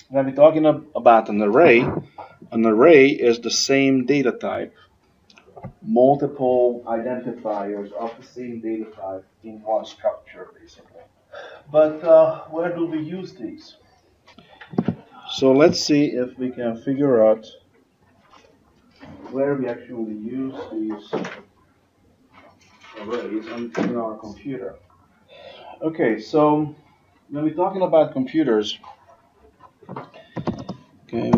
when we're talking about an array is the same data type, multiple identifiers of the same data type in one structure, basically. But where do we use these? So let's see if we can figure out where we actually use these arrays in our computer. Okay, so when we're talking about computers, okay,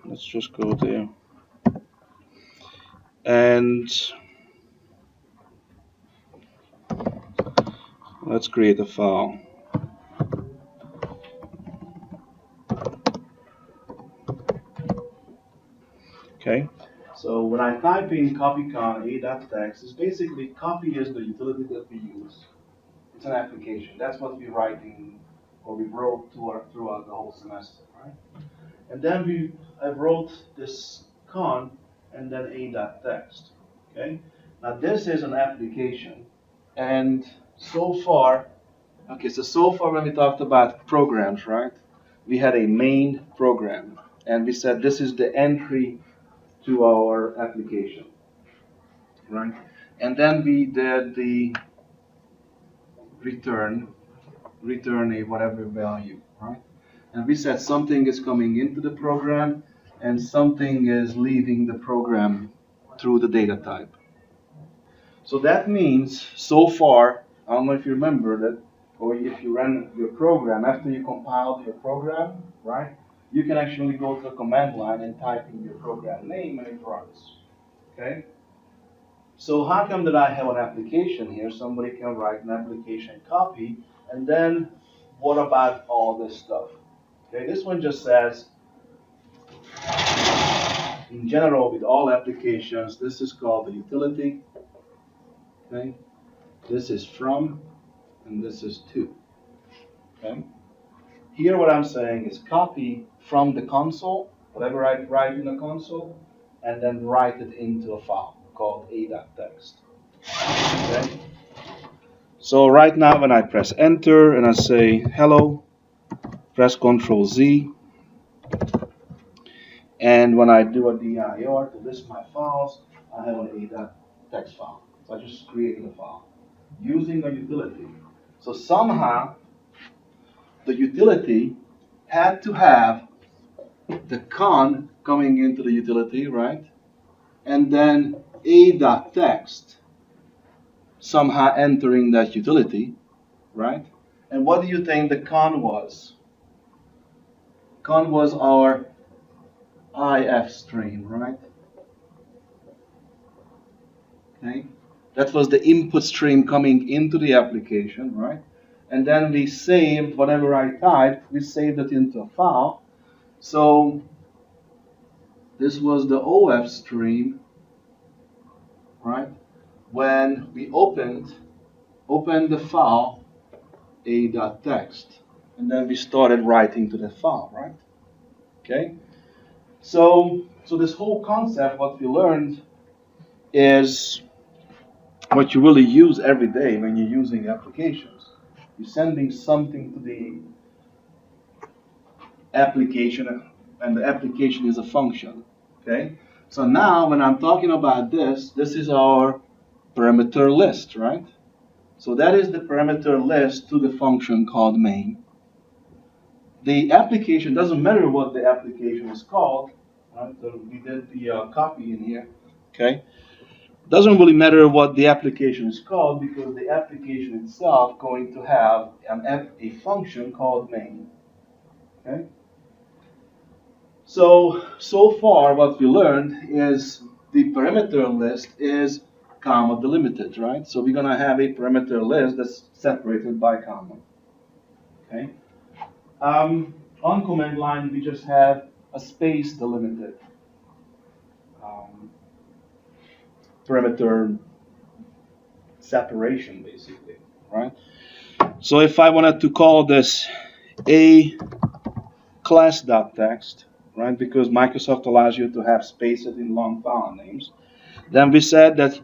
let's just go there and let's create a file. Okay, so when I type in copycon a.text, it's basically copy is the utility that we use. It's an application. That's what we write in, or we wrote throughout the whole semester, right? And then I wrote this con and then a.text. Okay. Now this is an application, and so far, okay. So far when we talked about programs, right? We had a main program, and we said this is the entry to our application, right? And then we did the return a whatever value, right? And we said something is coming into the program and something is leaving the program through the data type. So that means so far, I don't know if you remember that, or if you ran your program, after you compiled your program, right? You can actually go to the command line and type in your program name and it runs. Okay? So how come that I have an application here? Somebody can write an application copy, and then what about all this stuff? Okay, this one just says, in general, with all applications, this is called the utility. Okay, this is from, and this is to. Okay, here what I'm saying is copy from the console, whatever I write in the console, and then write it into a file called a.text. Okay. So right now when I press enter and I say hello, press Ctrl Z, and when I do a dir to list my files, I have an a.text file. So I just created a file using a utility. So somehow the utility had to have the con coming into the utility, right? And then a.text somehow entering that utility, right? And what do you think the con was? Con was our IF stream, right? Okay, that was the input stream coming into the application, right? And then we saved whatever I typed, we saved it into a file. So this was the OF stream, right? When we opened the file a.text, and then we started writing to the file, right? Okay. So this whole concept, what we learned, is what you really use every day when you're using applications. You're sending something to the application, and the application is a function. Okay. So now, when I'm talking about this is our parameter list, right? So that is the parameter list to the function called main. The application doesn't matter what the application is called. Right? So we did the copy in here. Okay. Doesn't really matter what the application is called because the application itself going to have a function called main. Okay. So far what we learned is the parameter list is comma delimited, right? So we're gonna have a parameter list that's separated by comma. Okay. On command line we just have a space delimited parameter separation, basically, right? So if I wanted to call this a class.text, right, because Microsoft allows you to have spaces in long file names, then we said that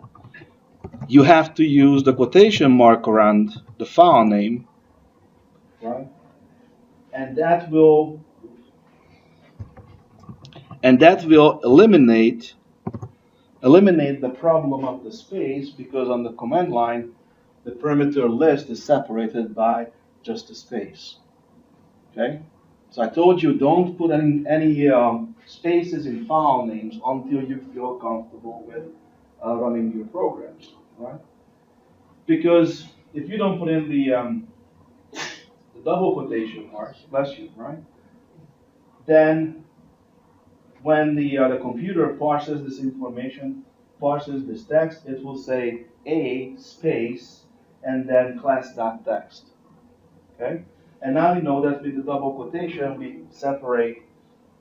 you have to use the quotation mark around the file name, right, and that will And that will eliminate the problem of the space, because on the command line, the parameter list is separated by just the space. Okay? So I told you don't put any spaces in file names until you feel comfortable with running your programs, right? Because if you don't put in the double quotation marks, bless you, right? Then when the computer parses this information, parses this text, it will say a space and then class.text. Okay? And now we know that with the double quotation, we separate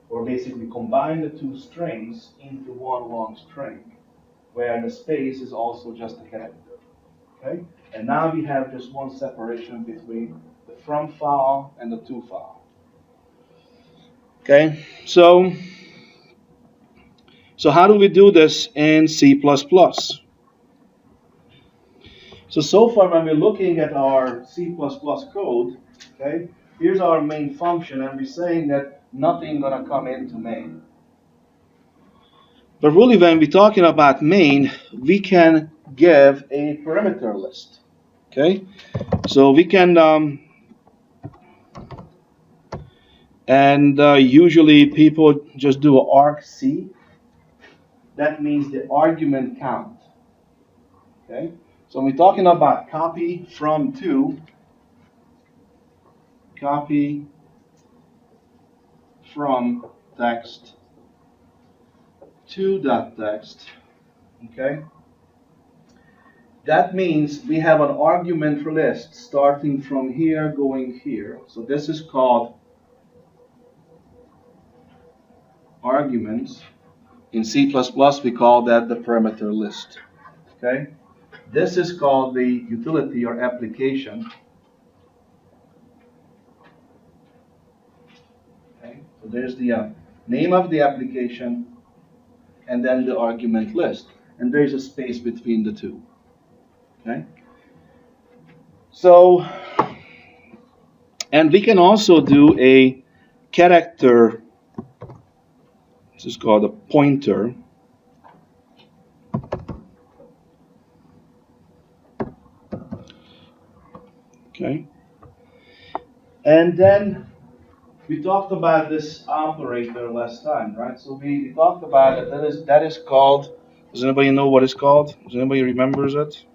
or basically combine the two strings into one long string, where the space is also just a character. Okay? And now we have just one separation between the from file and the to file. Okay? So how do we do this in C++? So far when we're looking at our C++ code, okay, here's our main function, and we're saying that nothing gonna come into main. But really, when we're talking about main, we can give a parameter list. Okay, so we can, usually people just do a argc. That means the argument count. Okay, so when we're talking about copy from to, copy from text to that text, okay? That means we have an argument list starting from here going here. So this is called arguments. In C++, we call that the parameter list, okay? This is called the utility or application. Okay? So there's the name of the application and then the argument list. And there's a space between the two. Okay? So, and we can also do a character, this is called a pointer. Okay? And then we talked about this operator last time, right? So we talked about it. That is called, does anybody know what it's called? Does anybody remembers it?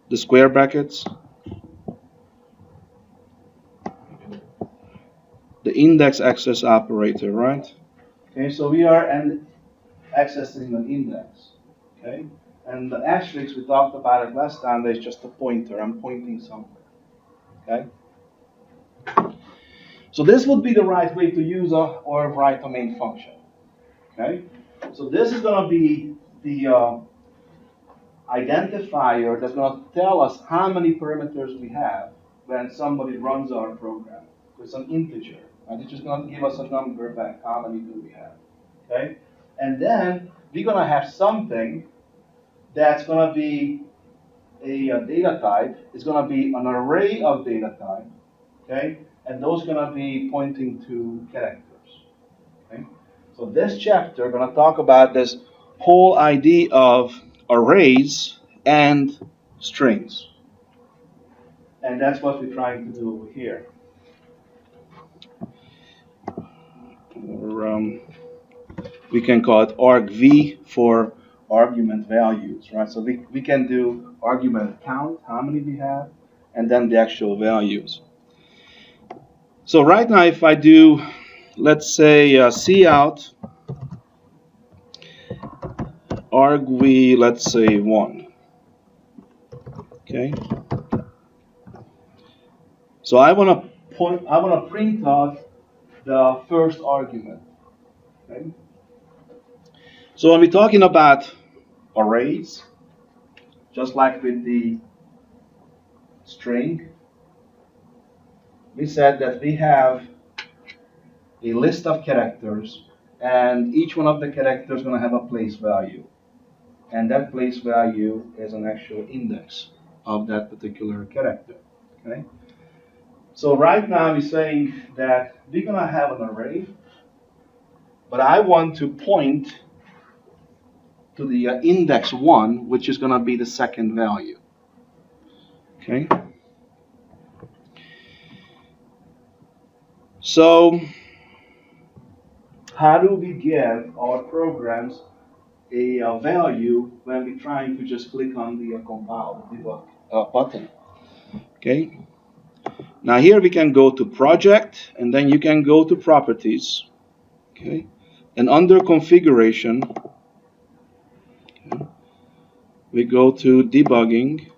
The square brackets? The index access operator, right? Okay, so we are accessing an index, okay? And the asterisk, we talked about it last time, there's just a pointer. I'm pointing somewhere, okay? So this would be the right way to use or write a main function, okay? So this is going to be the identifier that's going to tell us how many parameters we have when somebody runs our program. So it's an integer, right? It's just going to give us a number back. How many do we have, okay? And then we're going to have something that's going to be a data type. It's going to be an array of data type, okay? And those are going to be pointing to characters. Okay? So this chapter, we're going to talk about this whole idea of arrays and strings. And that's what we're trying to do over here. Or, we can call it argv for argument values, right? So we can do argument count, how many we have, and then the actual values. So right now, if I do, let's say, cout argv, let's say 1. Okay. So I want to print out the first argument. Okay. So when we're talking about arrays, just like with the string, we said that we have a list of characters, and each one of the characters is going to have a place value. And that place value is an actual index of that particular character. Okay? So right now we're saying that we're going to have an array, but I want to point to the index 1, which is going to be the second value. Okay? So, how do we give our programs a value when we're trying to just click on the compile, the debug button? Okay? Now here we can go to project, and then you can go to properties. Okay? And under configuration, okay, we go to debugging.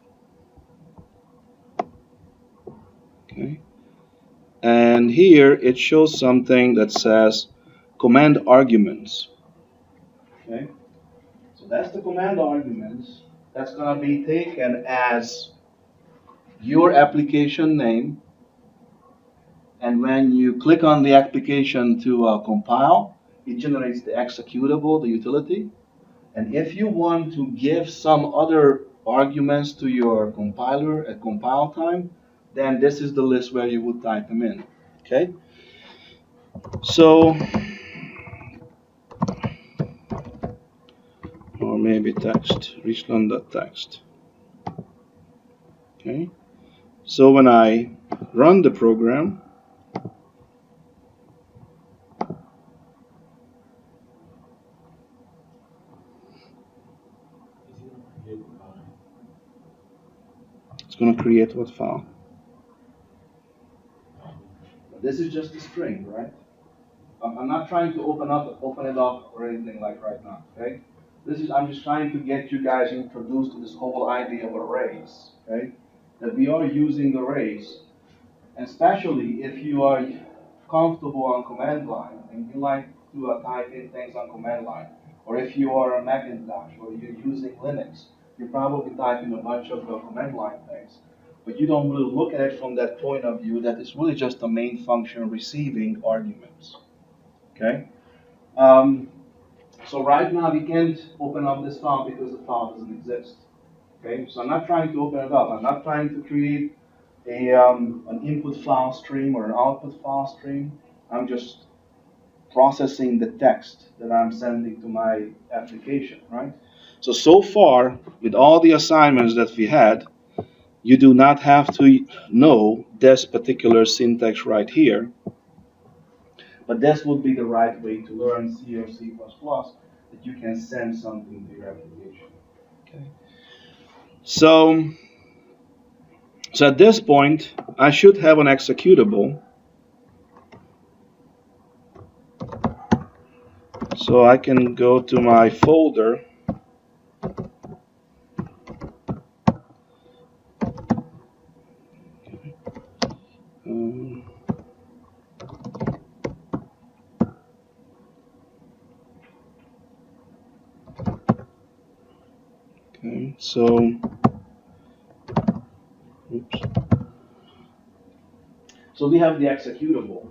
Okay? And here it shows something that says command arguments. Okay? So that's the command arguments. That's going to be taken as your application name. And when you click on the application to compile, it generates the executable, the utility. And if you want to give some other arguments to your compiler at compile time, then this is the list where you would type them in. Okay? So, or maybe text, Richland.text. Okay? So when I run the program, it's going to create what file? This is just a string, right? I'm not trying to open it up or anything like right now, okay? I'm just trying to get you guys introduced to this whole idea of arrays, okay? That we are using arrays, and especially if you are comfortable on command line and you like to type in things on command line, or if you are a Macintosh or you're using Linux, you're probably typing a bunch of command line things. But you don't really look at it from that point of view that it's really just a main function receiving arguments. Okay? So right now we can't open up this file because the file doesn't exist. Okay? So I'm not trying to open it up. I'm not trying to create an input file stream or an output file stream. I'm just processing the text that I'm sending to my application, right? So far, with all the assignments that we had, you do not have to know this particular syntax right here, but this would be the right way to learn C or C++, that you can send something to your application. Okay. So at this point, I should have an executable. So I can go to my folder. Okay, so oops. So we have the executable,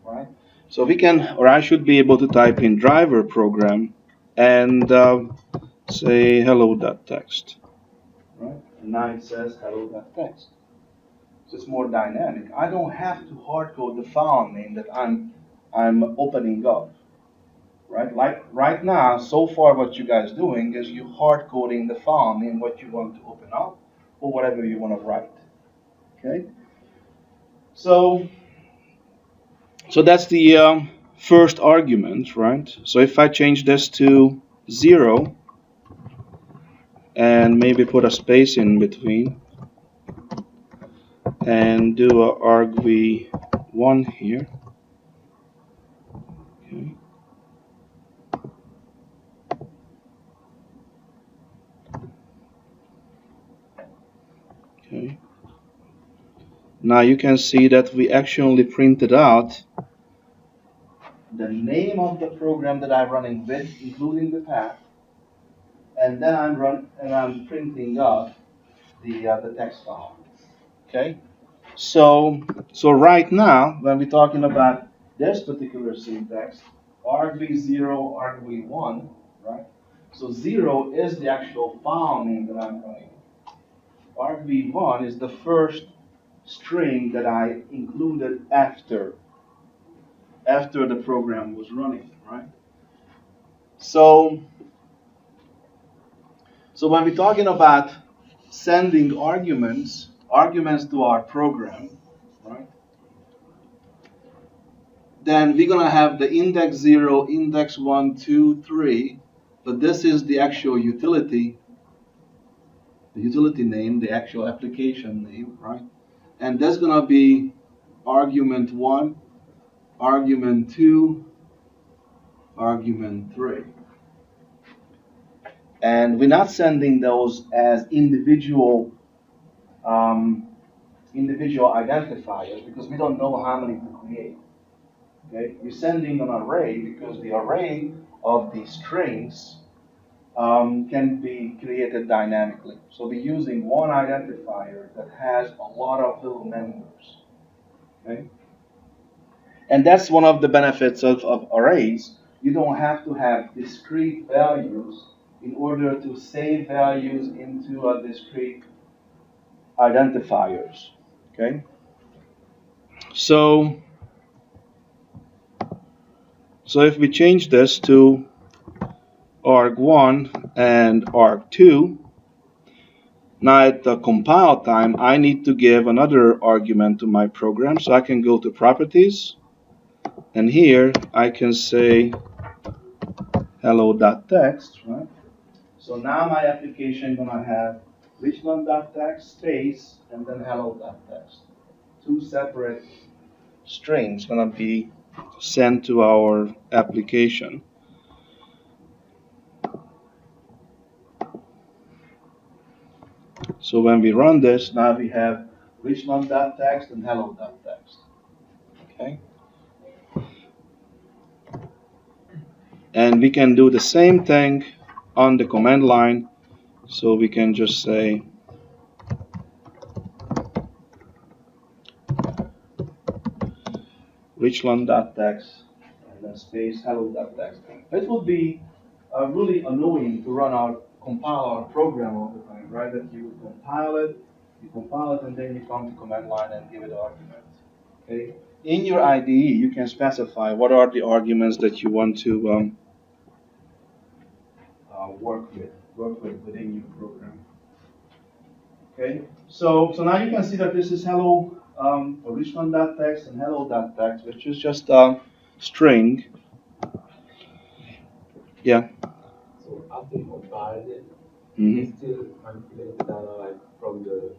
right? So we can, or I should be able to type in driver program and say hello.text, right? And now it says hello.text. So it's more dynamic. I don't have to hard code the file name that I'm opening up, right? Like right now, so far what you guys doing is you hard coding the file name, what you want to open up, or whatever you want to write. Okay. So that's the first argument, right? So if I change this to 0 and maybe put a space in between and do a argv1 here. Okay. Okay. Now you can see that we actually printed out the name of the program that I'm running with, including the path, and then I'm printing out the text file. Okay. So right now, when we're talking about this particular syntax, argv0, argv1, right? So 0 is the actual file name that I'm running. argv1 is the first string that I included after after the program was running, right? So when we're talking about sending arguments to our program, right? Then we're gonna have the index 0, index 1, 2, 3, but this is the actual utility, name, the actual application name, right? And there's gonna be argument 1, argument 2, argument 3. And we're not sending those as individual identifiers because we don't know how many to create. Okay? We're sending an array because the array of the strings can be created dynamically. So we're using one identifier that has a lot of little members. Okay? And that's one of the benefits of arrays. You don't have to have discrete values in order to save values into a discrete identifiers. Okay? So if we change this to arg1 and arg2, now at the compile time, I need to give another argument to my program. So I can go to properties, and here I can say hello.text, right? So now my application gonna have richland.text space and then hello.text. Two separate strings gonna be sent to our application. So when we run this, now we have richland.text and hello.text. Okay? And we can do the same thing on the command line. So we can just say richland.text and then space hello.text. It would be really annoying to compile our program all the time, right? That you compile it, and then you come to command line and give it arguments. Okay. In your IDE, you can specify what are the arguments that you want to work with within your program. Okay. So now you can see that this is hello richland.text and hello.text, which is just a string. Yeah. So after you compiled it, Mm-hmm. you still manipulate the data like from the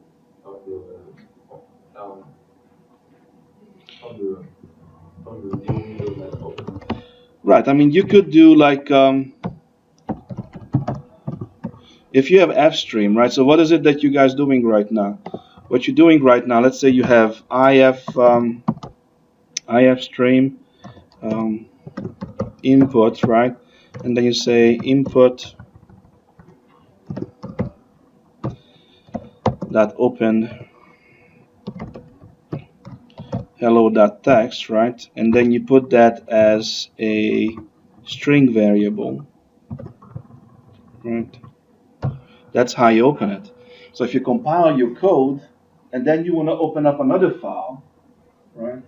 new window like open. Right. I mean, you could do like if you have fstream, right? So what is it that you guys doing right now? What you're doing right now? Let's say you have ifstream input, right? And then you say input that open hello.text, right? And then you put that as a string variable, right? That's how you open it. So if you compile your code and then you want to open up another file, right?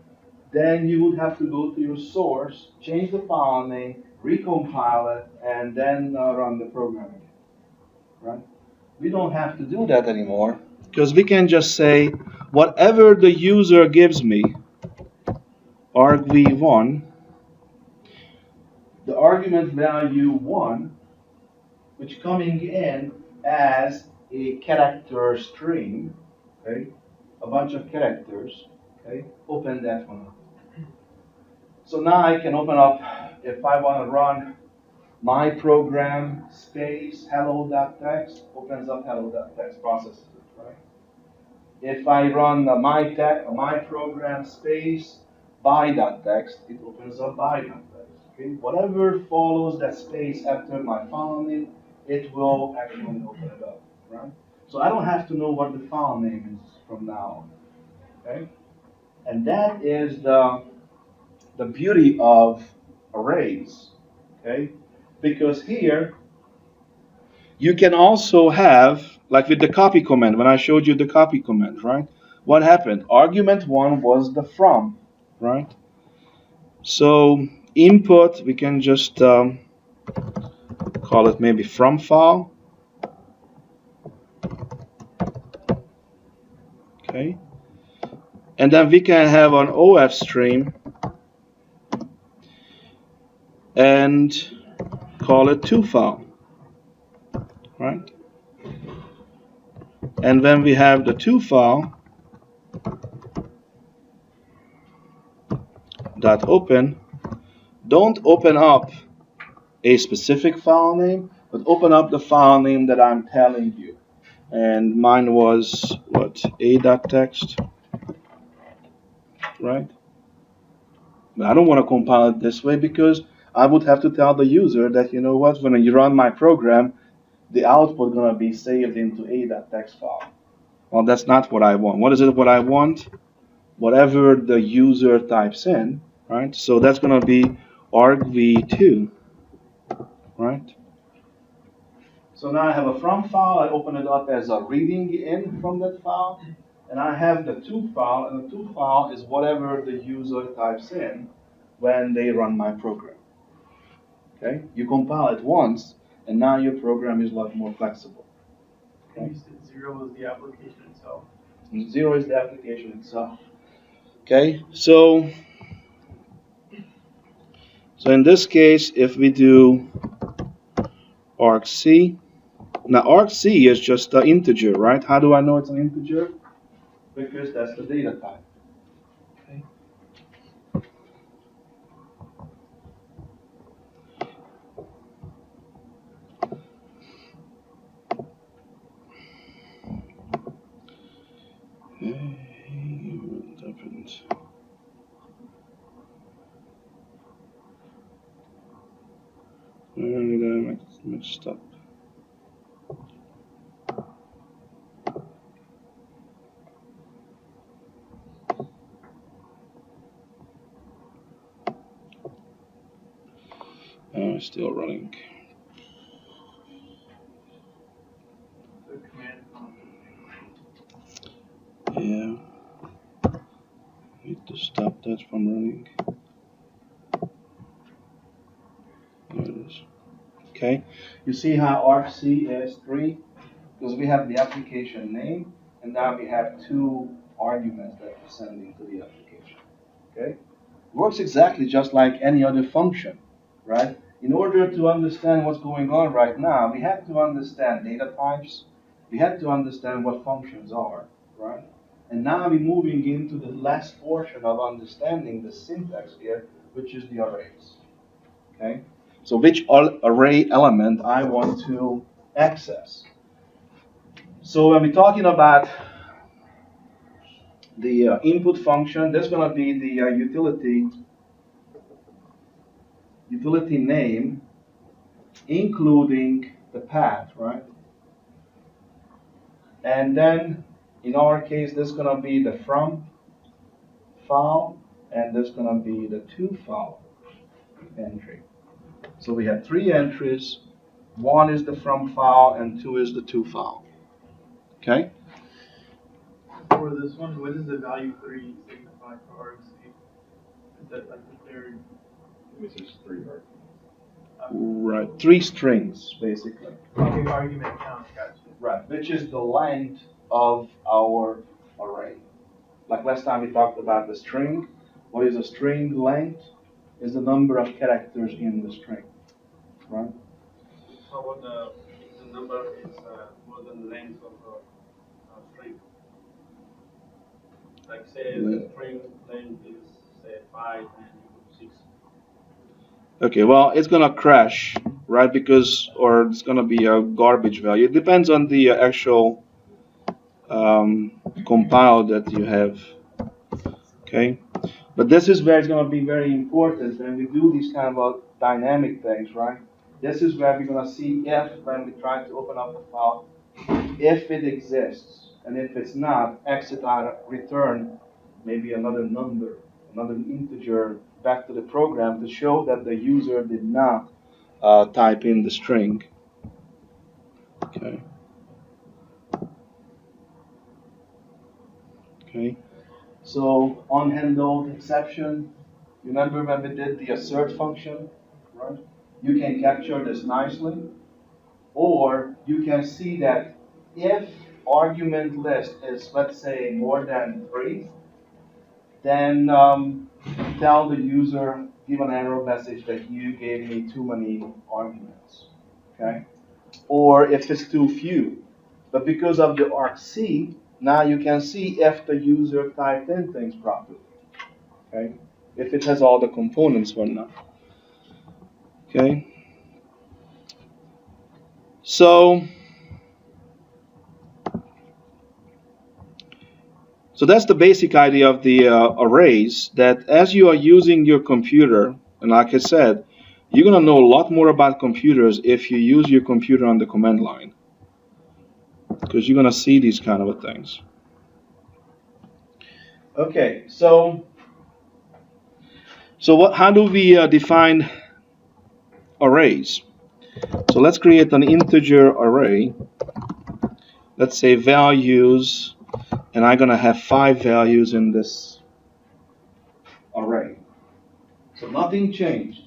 Then you would have to go to your source, change the file name, recompile it, and then run the program again, right? We don't have to do that anymore because we can just say whatever the user gives me, argv1, the argument value 1, which coming in as a character string, okay, a bunch of characters, okay, open that one up. So now I can open up, if I want to run my program space hello.text, opens up hello.text, processes it, right? If I run my program space by.text, it opens up by.text. Okay? Whatever follows that space after my file name, it will actually open it up, right? So I don't have to know what the file name is from now on, okay? And that is the beauty of arrays, okay? Because here, you can also have, like with the copy command, when I showed you the copy command, right? What happened? Argument 1 was the from, right? So input, we can just call it maybe from file. Okay. And then we can have an OF stream and call it to file, right? And when we have the to file dot open, don't open up a specific file name, but open up the file name that I'm telling you. And mine was what, a.text, right? But I don't want to compile it this way because I would have to tell the user that, you know what, when you run my program, the output is going to be saved into a.text file. Well, that's not what I want. What is it what I want? Whatever the user types in, right? So that's going to be argv2, right? So now I have a from file. I open it up as a reading in from that file. And I have the to file, and the to file is whatever the user types in when they run my program. Okay? You compile it once, and now your program is a lot more flexible. Okay? You said 0 is the application itself. And 0 is the application itself. Okay? So in this case, if we do argc, now argc is just an integer, right? How do I know it's an integer? Because that's the data type. Okay. What happened? Where did I make mixed up? Still running. The command prompt. Yeah. Need to stop that from running. There it is. Okay. You see how argc is 3? Because we have the application name, and now we have 2 arguments that we're sending to the application. Okay? It works exactly just like any other function, right? In order to understand what's going on right now, we have to understand data types. We have to understand what functions are, right? And now we're moving into the last portion of understanding the syntax here, which is the arrays. Okay? So which array element I want to access. So when we're talking about the input function, there's going to be the utility name, including the path, right? And then in our case, there's going to be the from file, and there's going to be the to file entry. So we have 3 entries. 1 is the from file, and 2 is the to file. Okay? For this one, what does the value 3 signify for argc? Is that like the third? Which is 3 arguments. Right, 3 strings, basically. Okay, argument count, gotcha. Right, which is the length of our array. Like last time we talked about the string. What is a string length? Is the number of characters in the string, right? How about the number is more than the length of a string? Like say the string length is say 5 and you put 6. Okay, well, it's gonna crash, right? Because, or it's gonna be a garbage value. It depends on the actual compile that you have. Okay, but this is where it's gonna be very important when we do these kind of dynamic things, right? This is where we're gonna see if, when we try to open up the file, if it exists, and if it's not, exit out, return maybe another number, another integer back to the program to show that the user did not type in the string. Okay. Okay. So unhandled exception, You remember when we did the assert function, right? You can capture this nicely, or you can see that if argument list is, let's say, more than 3, then tell the user, give an error message that you gave me too many arguments, okay? Or if it's too few. But because of the argc, now you can see if the user typed in things properly, okay? If it has all the components or not, okay? So that's the basic idea of the arrays, that as you are using your computer, and like I said, you're going to know a lot more about computers if you use your computer on the command line, because you're going to see these kind of things. Okay, so how do we define arrays? So let's create an integer array. Let's say values, and I'm going to have 5 values in this array. So nothing changed.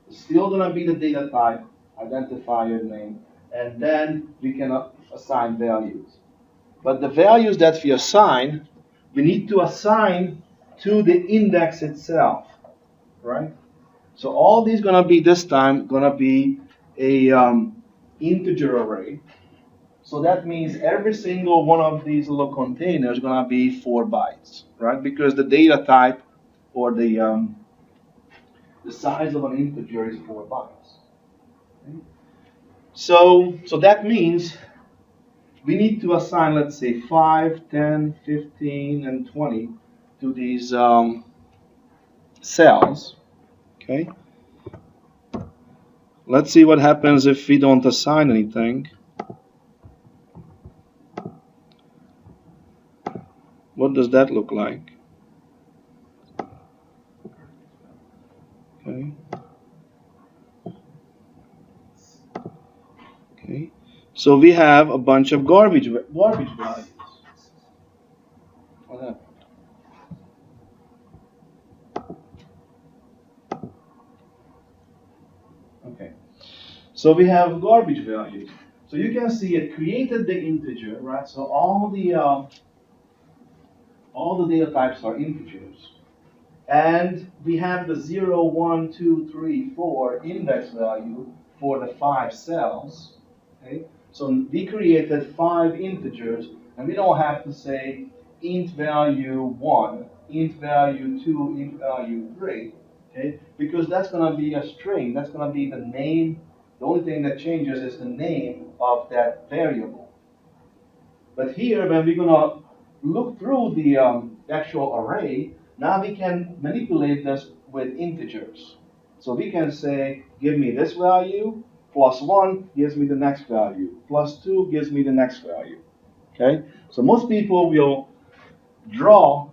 It's still going to be the data type, identifier name, and then we can assign values. But the values that we assign, we need to assign to the index itself, right? So all these going to be this time going to be a integer array. So that means every single one of these little containers is going to be 4 bytes, right? Because the data type or the size of an integer is 4 bytes. Okay? So that means we need to assign, let's say, 5, 10, 15, and 20 to these cells. Okay. Let's see what happens if we don't assign anything. What does that look like? Okay. Okay. So we have a bunch of garbage values. What happened? Okay. So we have garbage values. So you can see it created the integer, right? So all the data types are integers. And we have the 0, 1, 2, 3, 4 index value for the 5 cells. Okay? So we created 5 integers, and we don't have to say int value 1, int value 2, int value 3, okay? Because that's going to be a string. That's going to be the name. The only thing that changes is the name of that variable. But here, when we're going to look through the actual array, now we can manipulate this with integers. So we can say, give me this value, plus 1 gives me the next value, plus 2 gives me the next value. Okay? So most people will draw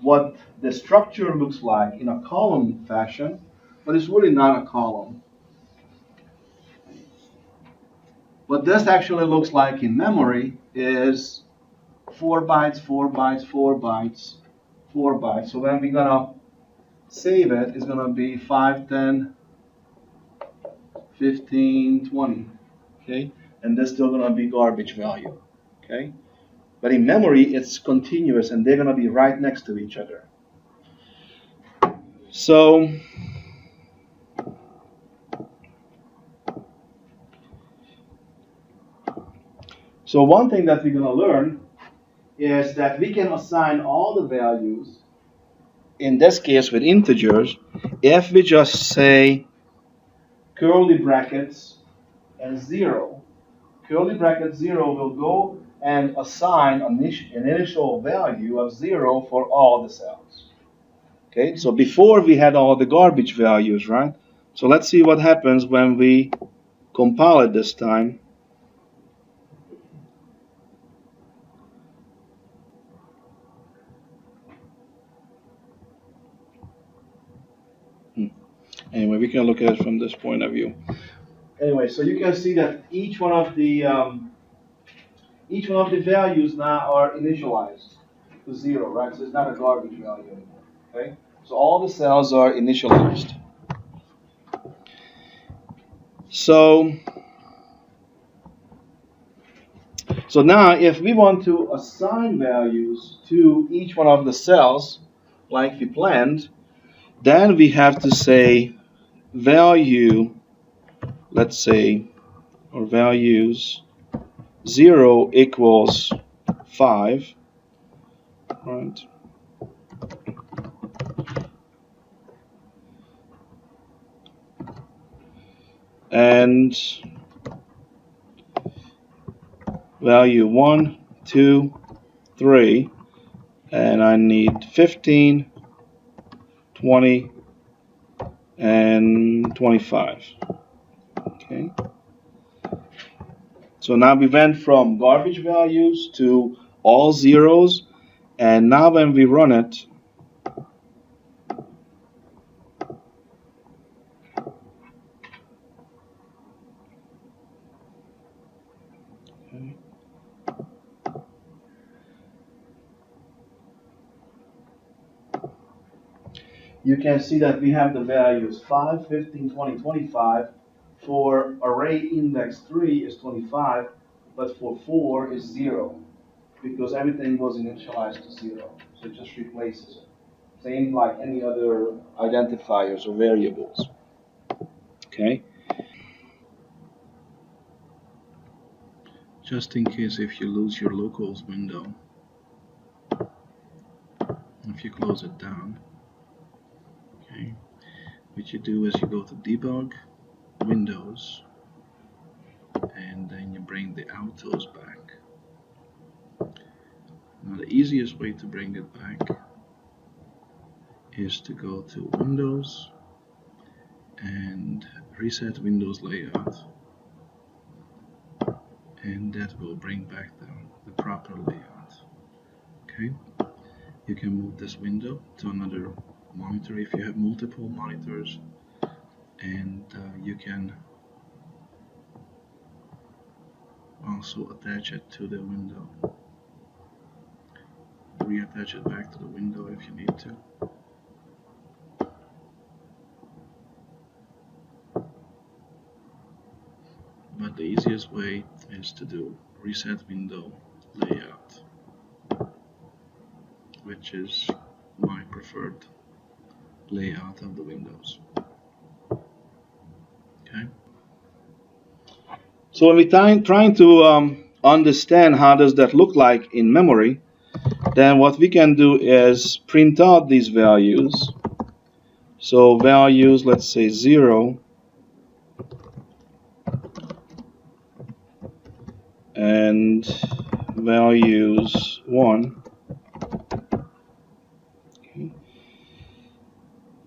what the structure looks like in a column fashion, but it's really not a column. What this actually looks like in memory is 4 bytes, 4 bytes, 4 bytes, 4 bytes. So when we're going to save it, it's going to be 5, 10, 15, 20, okay? And that's still going to be garbage value, okay? But in memory, it's continuous, and they're going to be right next to each other. So one thing that we're going to learn is that we can assign all the values, in this case with integers, if we just say curly brackets and 0. Curly bracket 0 will go and assign an initial value of 0 for all the cells. Okay, so before we had all the garbage values, right? So let's see what happens when we compile it this time. Anyway, we can look at it from this point of view. Anyway, so you can see that each one of the values now are initialized to 0, right? So it's not a garbage value anymore. Okay. So all the cells are initialized. So now if we want to assign values to each one of the cells, like we planned, then we have to say value, let's say, or values 0 equals 5, right? And value 1, 2, 3, and I need 15, 20, and 25. Okay. So now we went from garbage values to all zeros, and now when we run it, okay, you can see that we have the values 5, 15, 20, 25. For array index 3 is 25, but for 4 is 0, because everything was initialized to 0. So it just replaces it. Same like any other identifiers or variables. Okay? Just in case if you lose your locals window, if you close it down, okay, what you do is you go to debug, Windows, and then you bring the autos back. Now the easiest way to bring it back is to go to Windows and reset Windows layout, and that will bring back the proper layout. Okay, you can move this window to another monitor if you have multiple monitors, and you can also attach it to the window, reattach it back to the window if you need to. But the easiest way is to do reset window layout, which is my preferred layout of the windows. Okay. So when we're trying to understand how does that look like in memory, then what we can do is print out these values. So values, let's say 0, and values 1. Okay.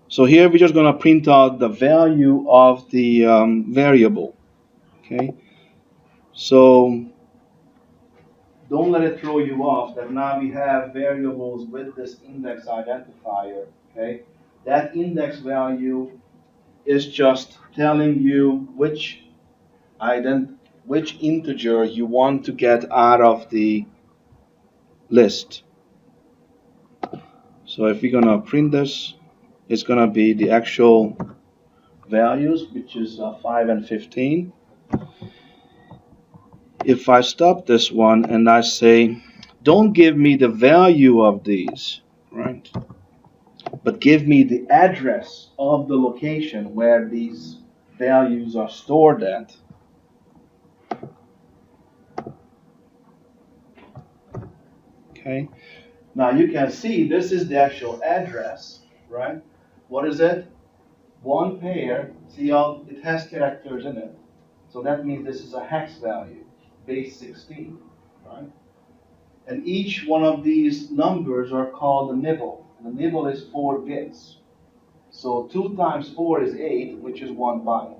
So here we're just going to print out the value of the variable. Okay. So don't let it throw you off that now we have variables with this index identifier. Okay. That index value is just telling you which integer you want to get out of the list. So if we're gonna print this, it's gonna be the actual values, which is 5 and 15. If I stop this one and I say, don't give me the value of these, right? But give me the address of the location where these values are stored at. Okay. Now you can see this is the actual address, right? What is it? One pair. See how it has characters in it. So that means this is a hex value, base 16, right? And each one of these numbers are called a nibble. And a nibble is 4 bits. So 2 times 4 is 8, which is 1 byte.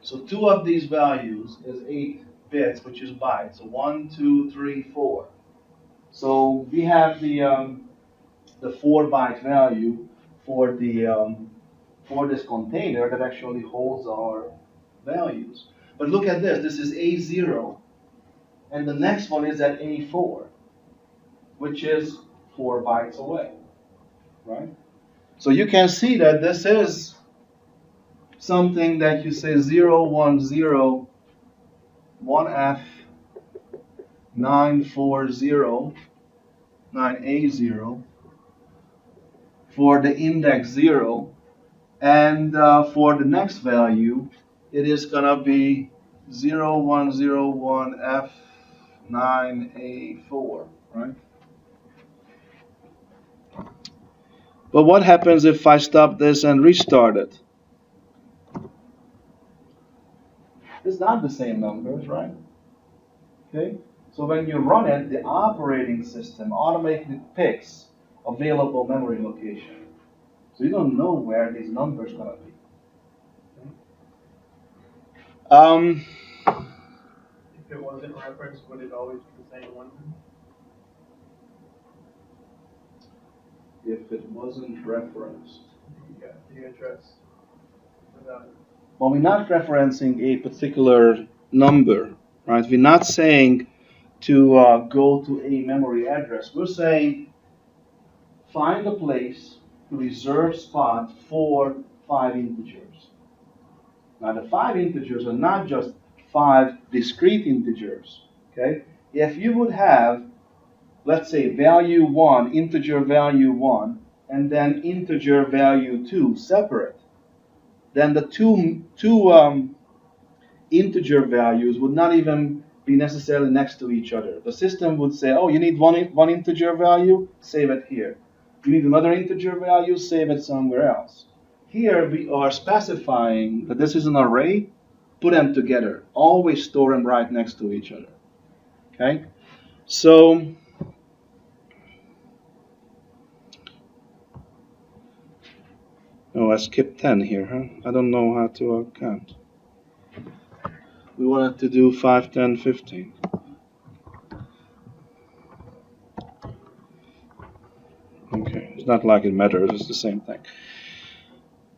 So 2 of these values is 8 bits, which is bytes. So 1, 2, 3, 4. So we have the 4-byte value for the for this container that actually holds our values. But look at this. This is A0, and the next one is at A4, which is 4 bytes away, right? So you can see that this is something that you say 0, 1, 0, 1F, 940, 9A0 for the index 0. And for the next value, it is going to be 0101F9A4, right? But what happens if I stop this and restart it? It's not the same numbers, right? Okay? So when you run it, the operating system automatically picks available memory location. So you don't know where these numbers are going to be. If it wasn't referenced, would it always be the same one? If it wasn't referenced. Yeah, the address. Without it. Well, we're not referencing a particular number, right? We're not saying to go to a memory address. We're saying find a place to reserve spot for 5 integers. Now, the 5 integers are not just 5 discrete integers, okay? If you would have, let's say, value 1, integer value 1, and then integer value 2 separate, then the two integer values would not even be necessarily next to each other. The system would say, oh, you need one integer value, save it here. You need another integer value, save it somewhere else. Here we are specifying that this is an array, put them together. Always store them right next to each other. Okay? So, oh, I skipped 10 here, huh? I don't know how to count. We wanted to do 5, 10, 15. Okay, it's not like it matters, it's the same thing.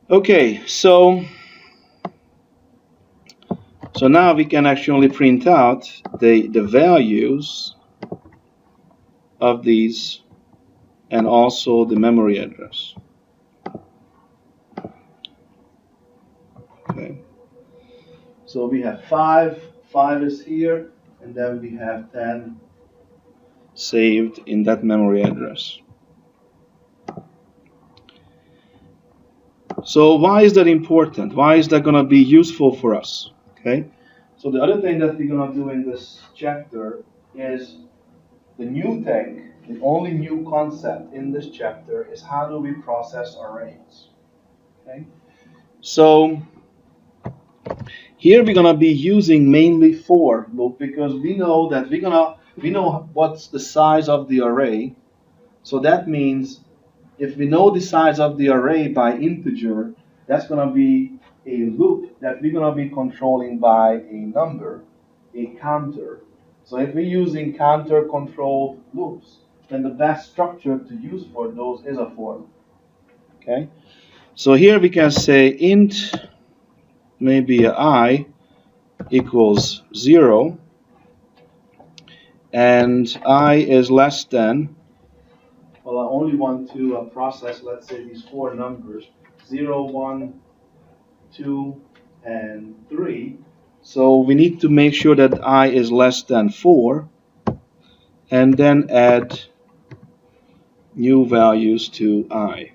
Okay, so now we can actually print out the values of these and also the memory address. Okay. So we have 5 is here, and then we have 10 saved in that memory address. So why is that important? Why is that going to be useful for us? Okay. So the other thing that we're going to do in this chapter is the new thing, the only new concept in this chapter is how do we process arrays. Okay. So here we're going to be using mainly for loop because we know that we know what's the size of the array. So that means if we know the size of the array by integer, that's going to be a loop that we're going to be controlling by a number, a counter. So if we're using counter controlled loops, then the best structure to use for those is a for loop. Okay? So here we can say int maybe I equals 0 and I is less than, well, I only want to process, let's say, these 4 numbers, 0, 1, 2, and 3. So we need to make sure that I is less than 4 and then add new values to I.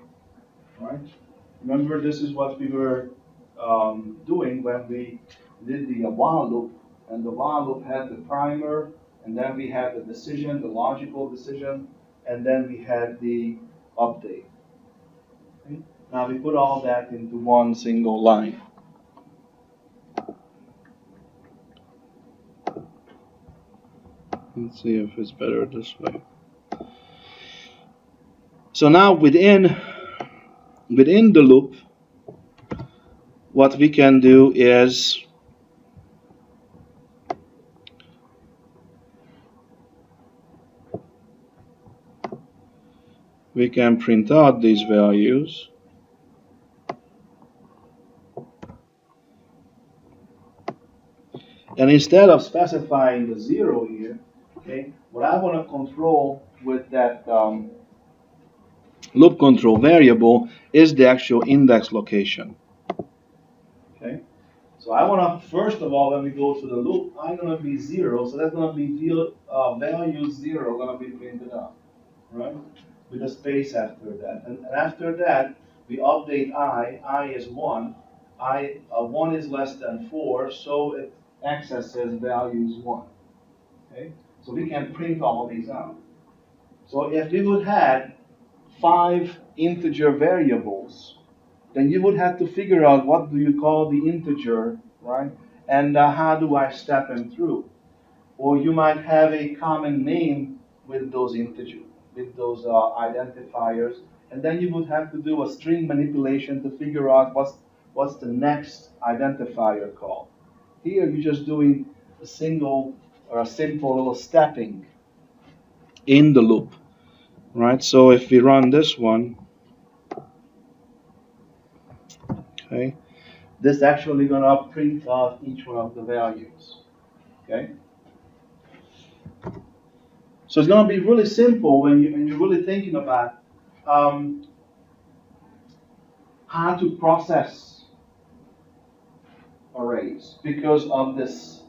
Right? Remember, this is what we were doing when we did the while loop, and the while loop had the primer, and then we had the decision, the logical decision, and then we had the update. Okay? Now we put all that into one single line. Let's see if it's better this way. So now within the loop, what we can do is we can print out these values. And instead of specifying the 0 here, okay, what I want to control with that loop control variable is the actual index location. Okay, so I want to, first of all, when we go to the loop, I'm going to be 0, so that's going to be value 0 going to be printed out, right? With a space after that. And after that, we update I is 1. 1 is less than 4, so it accesses values 1. Okay, so we can print all these out. So if we would have 5 integer variables, then you would have to figure out what do you call the integer, right? And how do I step them through? Or you might have a common name with those integers, with those identifiers, and then you would have to do a string manipulation to figure out what's the next identifier called. Here you're just doing a single or a simple little stepping in the loop, right? So if we run this one, okay, this is actually going to print out each one of the values, okay? So it's going to be really simple when you're really thinking about how to process arrays because of this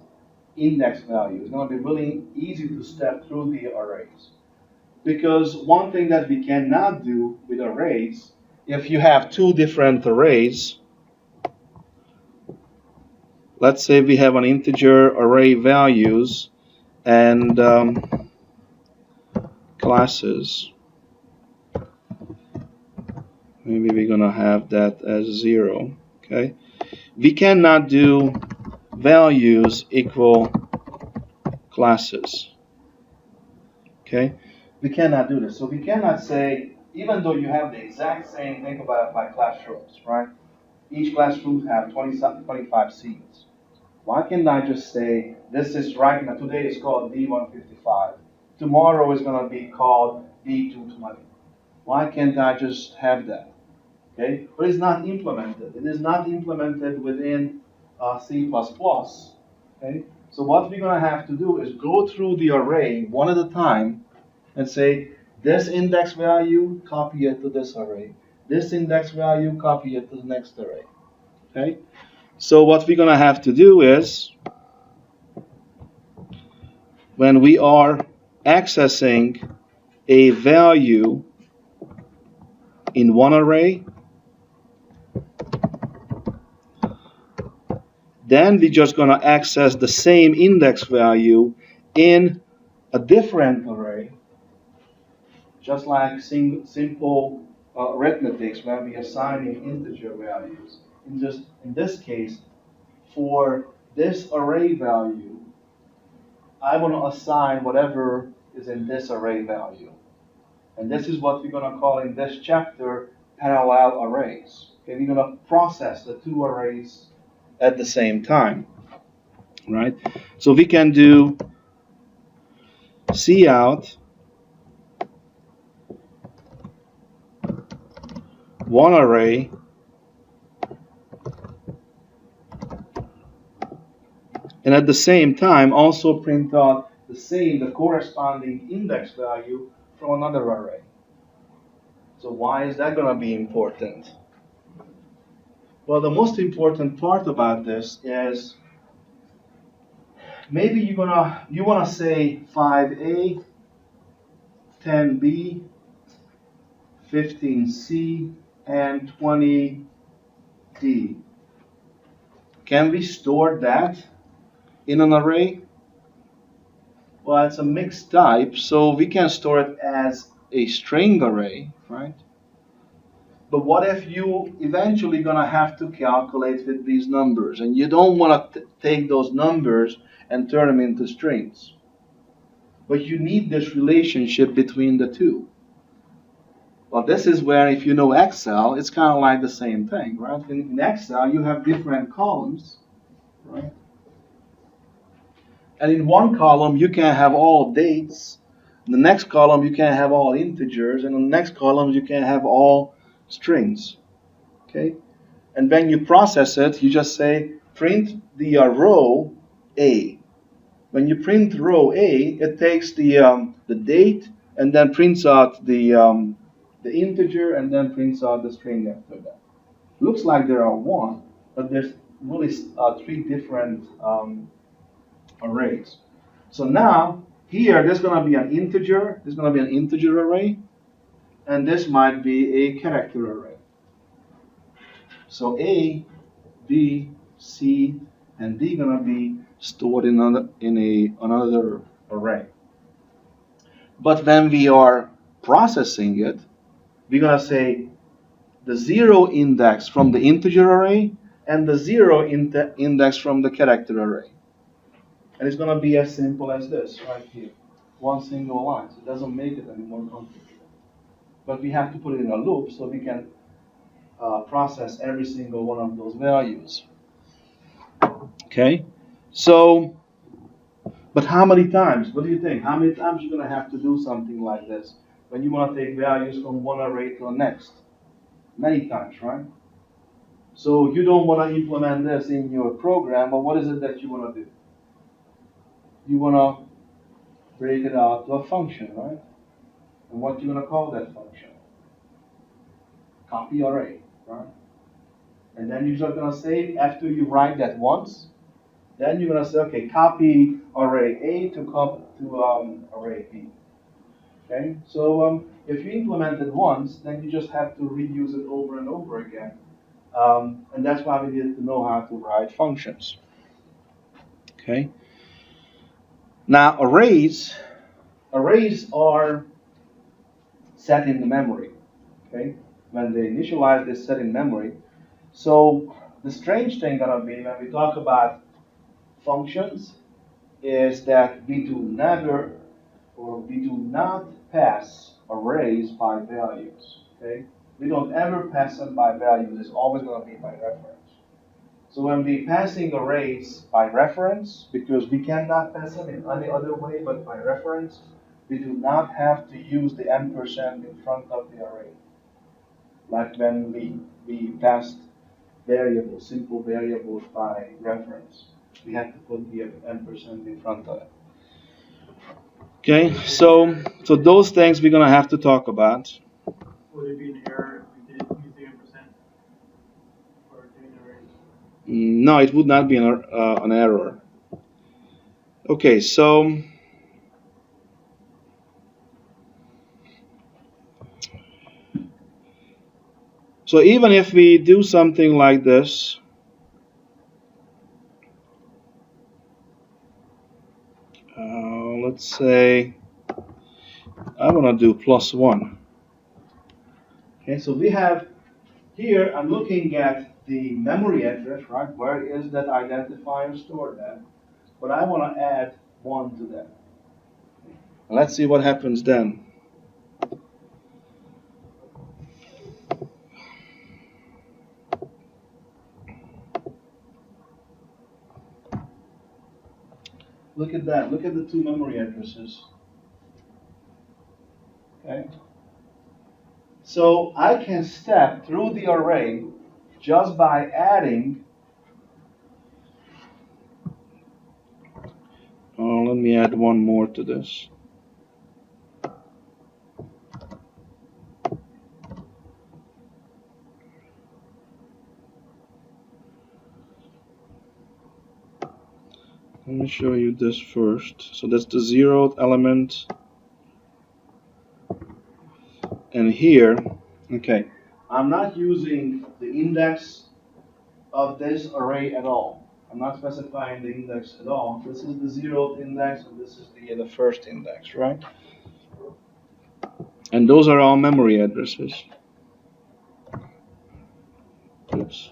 index value. It's going to be really easy to step through the arrays. Because one thing that we cannot do with arrays, if you have 2 different arrays, let's say we have an integer array values and classes. Maybe we're going to have that as 0. Okay, we cannot do values equal classes. Okay, we cannot do this. So we cannot say, even though you have the exact same, think about it like classrooms, right? Each classroom have 25 seats. Why can't I just say, this is right now, today is called D155. Tomorrow is going to be called D220. Why can't I just have that? Okay, but it's not implemented. It is not implemented within C++. Okay, so what we're going to have to do is go through the array one at a time and say, this index value, copy it to this array. This index value, copy it to the next array. Okay, so what we're going to have to do is, when we are accessing a value in one array, then we're just going to access the same index value in a different array, just like simple arithmetics where we are assigning integer values. In this case, for this array value, I want to assign whatever is in this array value. And this is what we're going to call in this chapter parallel arrays. Okay, we're going to process the 2 arrays at the same time, right? So we can do cout one array and at the same time also print out the corresponding index value from another array. So why is that going to be important? Well, the most important part about this is maybe you want to say 5A, 10B, 15C, and 20D. Can we store that in an array? Well, it's a mixed type, so we can store it as a string array, right? But what if you eventually gonna have to calculate with these numbers and you don't want to take those numbers and turn them into strings? But you need this relationship between the two. Well, this is where, if you know Excel, it's kind of like the same thing, right? In Excel, you have different columns, right? And in one column, you can have all dates. In the next column, you can have all integers. And in the next column, you can have all strings. Okay? And when you process it, you just say, print the row A. When you print row A, it takes the date and then prints out the the integer and then prints out the string after that. Looks like there are one, but there's really three different arrays. So now here there's going to be an integer. There's going to be an integer array, and this might be a character array. So A, B, C, and D going to be stored in another array. But when we are processing it, we're going to say the 0 index from the integer array and the 0 index from the character array. And it's going to be as simple as this right here. One single line. So it doesn't make it any more complicated. But we have to put it in a loop so we can process every single one of those values. Okay? So, but how many times? What do you think? How many times you're going to have to do something like this when you want to take values from one array to the next? Many times, right? So you don't want to implement this in your program, but what is it that you want to do? You want to break it out to a function, right? And what you going to call that function? Copy array, right? And then you're just going to say, after you write that once, then you're going to say, okay, copy array A to array B. Okay? So if you implement it once, then you just have to reuse it over and over again. And that's why we need to know how to write functions. Okay? Now, arrays are set in the memory. Okay? When they initialize, they're set in memory. So the strange thing gonna be when we talk about functions is that we do not pass arrays by values. Okay? We don't ever pass them by values. It's always going to be by reference. So when we're passing arrays by reference, because we cannot pass them in any other way but by reference, we do not have to use the ampersand in front of the array. Like when we passed variables, simple variables by reference. We have to put the ampersand in front of it. Okay, so those things we're going to have to talk about. Would it be an error if we didn't use the ampersand for doing arrays? No, it would not be an error. Okay, so even if we do something like this, let's say I want to do +1. Okay, so we have here, I'm looking at the memory address, right? Where is that identifier stored at? But I want to add 1 to that. Let's see what happens then. Look at that. Look at the two memory addresses. Okay. So I can step through the array just by adding. Let me add one more to this. Let me show you this first. So that's the 0th element. And here, okay, I'm not using the index of this array at all. I'm not specifying the index at all. This is the 0th index, and this is the first index, right? And those are all memory addresses. Oops.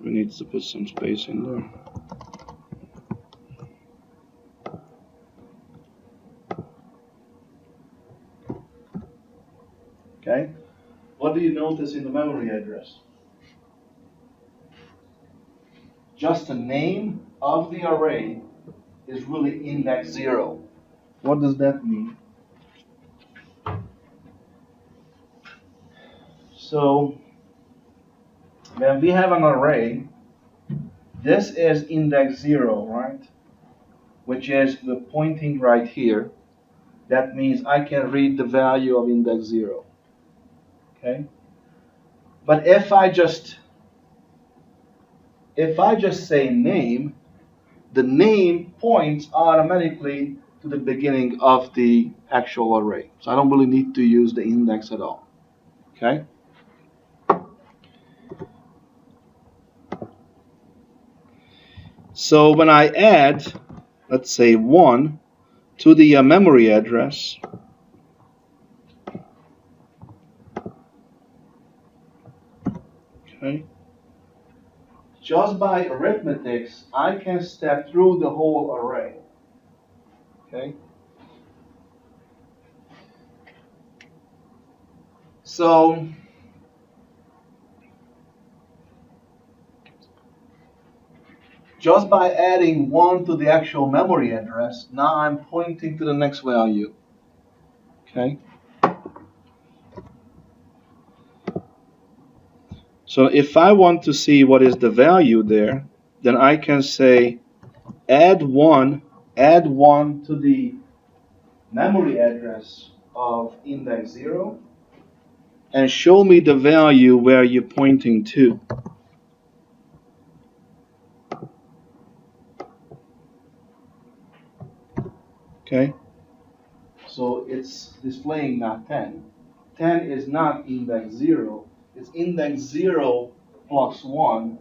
We need to put some space in there. Okay, what do you notice in the memory address? Just the name of the array is really index 0. What does that mean? So when we have an array, this is index 0, right? Which is the pointing right here. that means I can read the value of index 0. Okay? But if I just say name, the name points automatically to the beginning of the actual array. So I don't really need to use the index at all. Okay? So when I add, let's say 1 to the memory address, okay, just by arithmetics, I can step through the whole array. Okay? So just by adding 1 to the actual memory address, now I'm pointing to the next value. Okay? So if I want to see what is the value there, then I can say add 1 to the memory address of index 0 and show me the value where you're pointing to. Okay? So it's displaying not 10. 10 is not index 0. It's index 0 plus 1,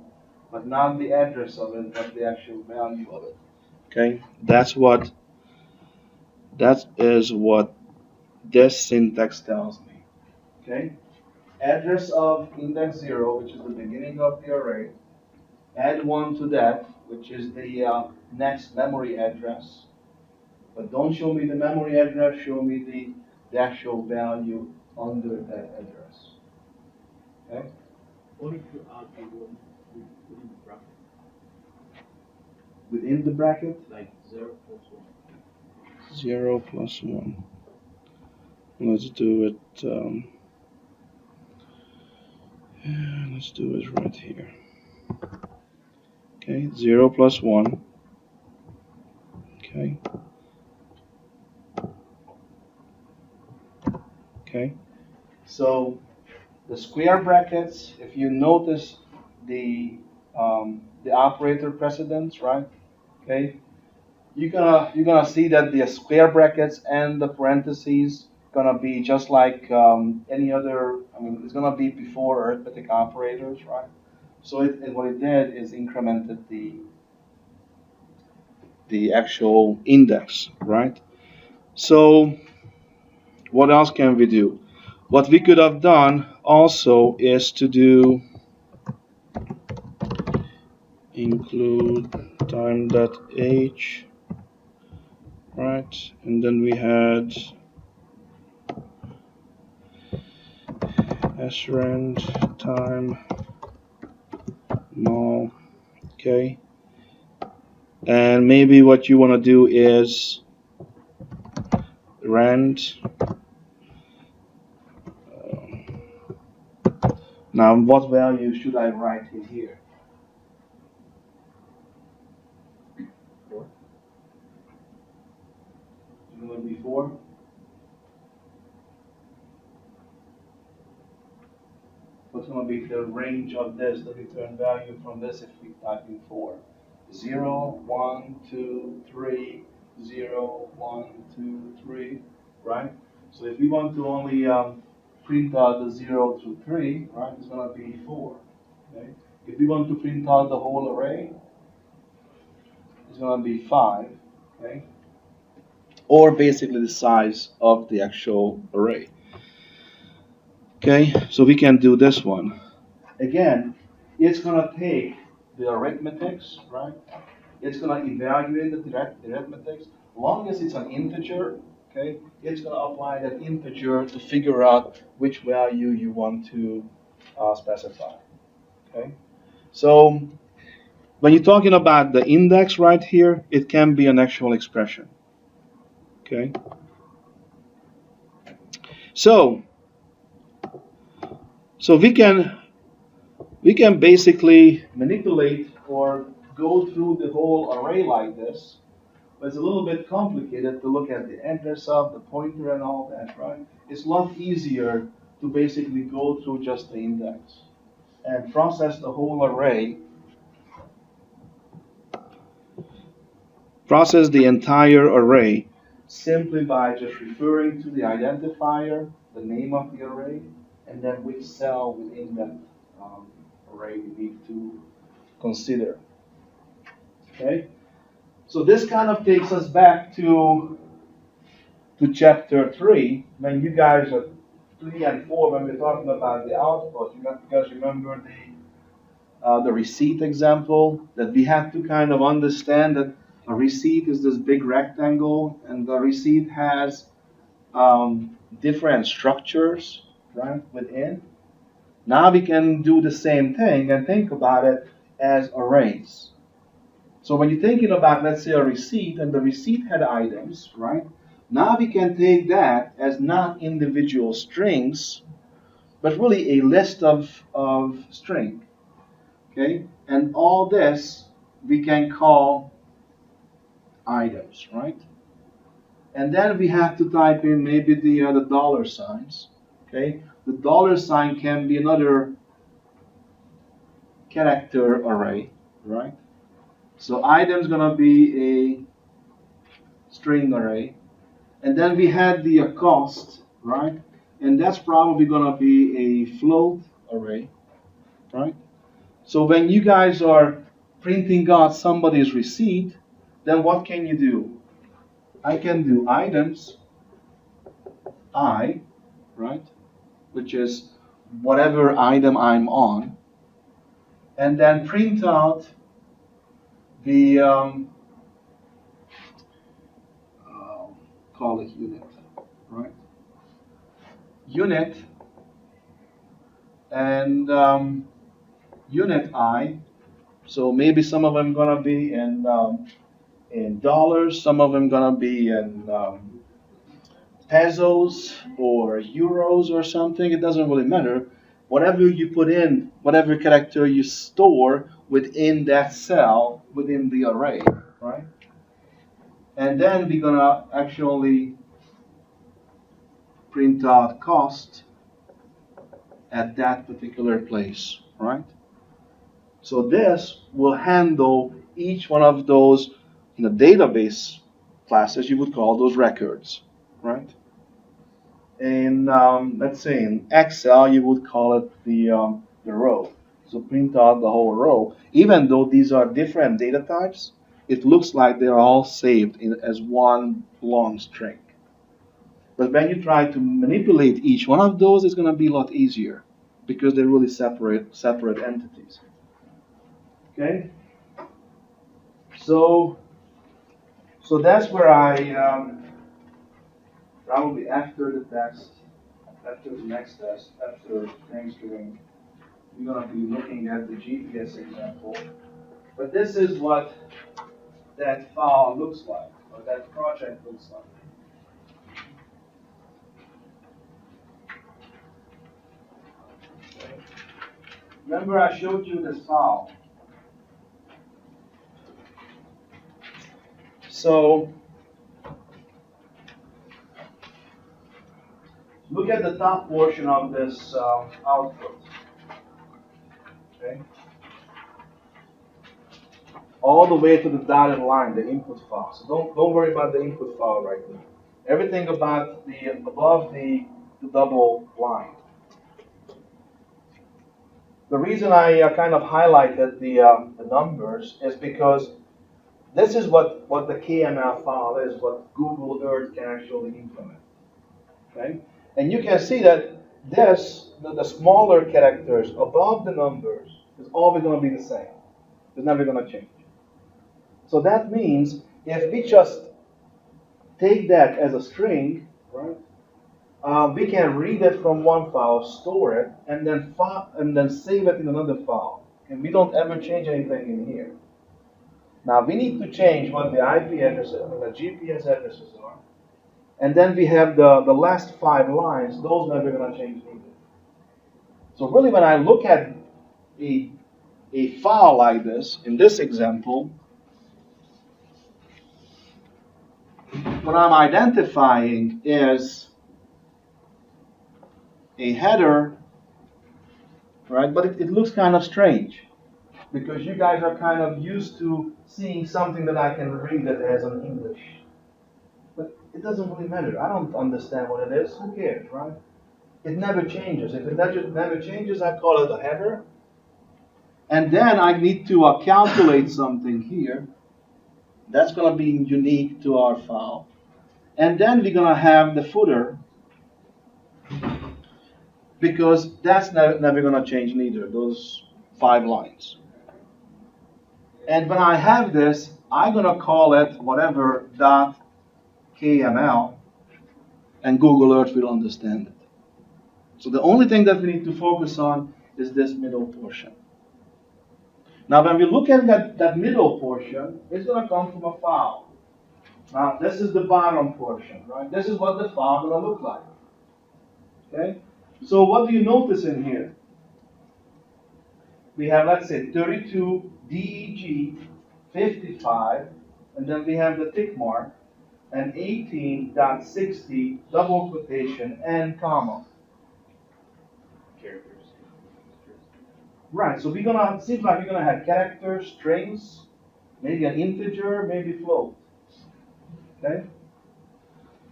but not the address of it, but the actual value of it. Okay? That is what this syntax tells me. Okay? Address of index 0, which is the beginning of the array. Add 1 to that, which is the next memory address. But don't show me the memory address, show me the actual value under that address. Okay? What if you add a 1 within the bracket? Within the bracket? Like 0 plus 1. 0 plus 1. Let's do it. Let's do it right here. Okay, 0 plus 1. Okay. Okay. So the square brackets, if you notice the operator precedence, right? Okay. You're gonna see that the square brackets and the parentheses gonna be just like any other. I mean, it's gonna be before arithmetic operators, right? So what it did is incremented the actual index, right? So what else can we do? What we could have done also is to do include time.h, right? And then we had srand time null, okay? And maybe what you want to do is rand. Now, what value should I write in here? 4. It's going to be 4. What's going to be the range of this, the return value from this if we type in 4? 0, 1, 2, 3, 0, 1, 2, 3, right? So if we want to only print out the 0 through 3, right, it's going to be 4. Okay? If we want to print out the whole array, it's going to be 5. Okay? Or basically the size of the actual array. Okay, so we can do this one. Again, it's going to take the arithmetics, right? It's going to evaluate the arithmetics. Long as it's an integer, okay, it's going to apply that integer to figure out which value you want to specify. Okay, so when you're talking about the index right here, it can be an actual expression. Okay, so we can basically manipulate or go through the whole array like this But it's a little bit complicated to look at the intercept, the pointer, and all that, right? It's a lot easier to basically go through just the index and process the whole array, process the entire array simply by just referring to the identifier, the name of the array, and then which cell within that array we need to consider. Okay? So this kind of takes us back to chapter 3, when you guys are 3 and 4, when we're talking about the output. You guys remember the receipt example, that we have to kind of understand that a receipt is this big rectangle, and the receipt has different structures, right, within. Now we can do the same thing and think about it as arrays. So when you're thinking about, let's say, a receipt, and the receipt had items, right? Now we can take that as not individual strings, but really a list of string. Okay? And all this we can call items, right? And then we have to type in maybe the dollar signs. Okay? The dollar sign can be another character array, right? So item is going to be a string array. And then we had the cost, right? And that's probably going to be a float array, right? So when you guys are printing out somebody's receipt, then what can you do? I can do items, I, right? Which is whatever item I'm on. And then print out the call it unit, right? Unit and unit I. So maybe some of them gonna be in dollars, some of them gonna be in pesos or euros or something. It doesn't really matter. Whatever you put in, whatever character you store within that cell, within the array, right? And then we're gonna actually print out cost at that particular place, right? So this will handle each one of those in a database classes, you would call those records, right? In let's say in Excel, you would call it the row. So print out the whole row. Even though these are different data types, it looks like they're all saved as one long string. But when you try to manipulate each one of those, it's going to be a lot easier because they're really separate entities. Okay. So that's where I probably after the test, after the next test, after Thanksgiving, we're going to be looking at the GPS example. But this is what that file looks like, or that project looks like. Okay. Remember I showed you this file. So look at the top portion of this output. Okay. All the way to the dotted line, the input file. So don't worry about the input file right now. Everything about above the double line. The reason I kind of highlighted the numbers is because this is what the KML file is, what Google Earth can actually implement. Okay? And you can see that the smaller characters above the numbers is always going to be the same. It's never going to change. So that means if we just take that as a string, right, we can read it from one file, store it, and then save it in another file. And we don't ever change anything in here. Now we need to change what the IP addresses, the GPS addresses are. And then we have the last 5 lines, those never going to change either. So really when I look at a file like this, in this example, what I'm identifying is a header, right? But it looks kind of strange because you guys are kind of used to seeing something that I can read that has an English. But it doesn't really matter. I don't understand what it is. Who cares, right? It never changes. If it never changes, I call it a header. And then I need to calculate something here. That's going to be unique to our file. And then we're going to have the footer, because that's never going to change neither, those 5 lines. And when I have this, I'm going to call it whatever .kml, and Google Earth will understand it. So the only thing that we need to focus on is this middle portion. Now, when we look at that middle portion, it's going to come from a file. Now, this is the bottom portion, right? This is what the file is going to look like. Okay? So what do you notice in here? We have, let's say, 32 DEG 55, and then we have the tick mark, and 18.60 double quotation and comma. Characters. Right, so it seems like we're gonna have characters, strings, maybe an integer, maybe float. Okay?